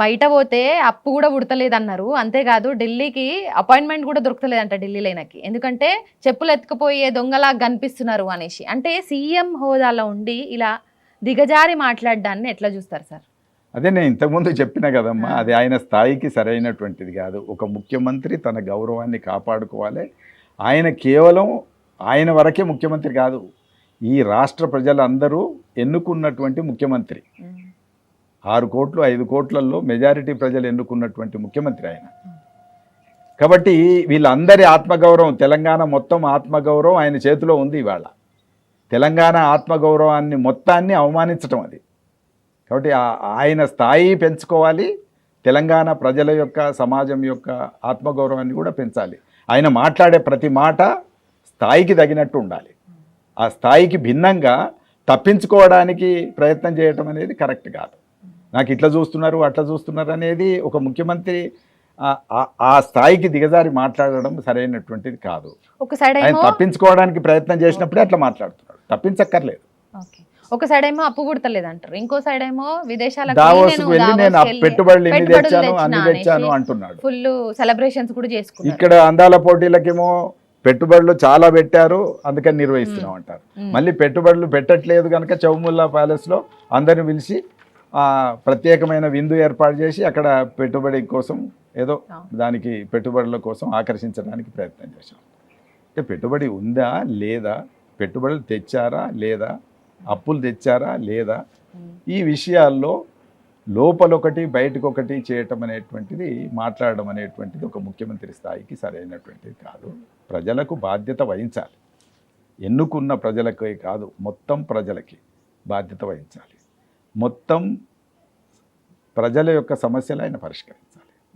బయట పోతే అప్పు కూడా ఉడతలేదన్నారు. అంతేకాదు ఢిల్లీకి అపాయింట్మెంట్ కూడా దొరకలేదంట ఢిల్లీలో ఆయనకి. ఎందుకంటే చెప్పులు ఎత్తుకుపోయే దొంగలాగా కనిపిస్తున్నారు అనేసి. అంటే సీఎం హోదాలో ఉండి ఇలా దిగజారి మాట్లాడడాన్ని ఎట్లా చూస్తారు సార్? అదే నేను ఇంతకుముందు చెప్పిన కదమ్మా, అది ఆయన స్థాయికి సరైనటువంటిది కాదు. ఒక ముఖ్యమంత్రి తన గౌరవాన్ని కాపాడుకోవాలి. ఆయన కేవలం ఆయన వరకే ముఖ్యమంత్రి కాదు, ఈ రాష్ట్ర ప్రజలందరూ ఎన్నుకున్నటువంటి ముఖ్యమంత్రి. 6 కోట్లు 5 కోట్లలో మెజారిటీ ప్రజలు ఎన్నుకున్నటువంటి ముఖ్యమంత్రి ఆయన. కాబట్టి వీళ్ళందరి ఆత్మగౌరవం, తెలంగాణ మొత్తం ఆత్మగౌరవం ఆయన చేతిలో ఉంది. ఇవాళ తెలంగాణ ఆత్మగౌరవాన్ని మొత్తాన్ని అవమానించటం అది. కాబట్టి ఆయన స్థాయి పెంచుకోవాలి, తెలంగాణ ప్రజల యొక్క సమాజం యొక్క ఆత్మగౌరవాన్ని కూడా పెంచాలి. ఆయన మాట్లాడే ప్రతి మాట స్థాయికి తగినట్టు ఉండాలి. ఆ స్థాయికి భిన్నంగా తప్పించుకోవడానికి ప్రయత్నం చేయటం అనేది కరెక్ట్ కాదు. నాకు ఇట్లా చూస్తున్నారు అట్లా చూస్తున్నారు అనేది ఒక ముఖ్యమంత్రి ఆ స్థాయికి దిగజారి మాట్లాడడం సరైనటువంటిది కాదు. ఆయన తప్పించుకోవడానికి ప్రయత్నం చేసినప్పుడే అట్లా మాట్లాడుతున్నాడు, తప్పించక్కర్లేదు. ఒక సైడ్ ఏమో అప్పు పుడతలేదు అంటారు, ఇంకో సైడ్ ఏమో విదేశాలకు దావోస్కు వెళ్ళి నేను పెట్టుబడులు ఎన్ని తెచ్చాను అన్ని తెచ్చాను అంటున్నాడు. ఫుల్ సెలబ్రేషన్స్ కూడా చేసుకున్నారు. ఇక్కడ అందాల పోటీలకేమో పెట్టుబడులు చాలా పెట్టారు అందుకని నిర్వహిస్తున్నాం అంటారు. మళ్ళీ పెట్టుబడులు పెట్టట్లేదు కనుక చౌముల్లా ప్యాలెస్లో అందరిని పిలిచి ప్రత్యేకమైన విందు ఏర్పాటు చేసి అక్కడ పెట్టుబడి కోసం ఏదో దానికి పెట్టుబడుల కోసం ఆకర్షించడానికి ప్రయత్నం చేశాం. అంటే పెట్టుబడి ఉందా లేదా, పెట్టుబడులు తెచ్చారా లేదా, అప్పులు తెచ్చారా లేదా, ఈ విషయాల్లో లోపలొకటి బయటకొకటి చేయటం అనేటువంటిది, మాట్లాడడం అనేటువంటిది ఒక ముఖ్యమంత్రి స్థాయికి సరైనటువంటిది కాదు. ప్రజలకు బాధ్యత వహించాలి. ఎన్నుకున్న ప్రజలకే కాదు, మొత్తం ప్రజలకి బాధ్యత వహించాలి. మొత్తం ప్రజల యొక్క సమస్యలు ఆయన పరిష్కరించాలి.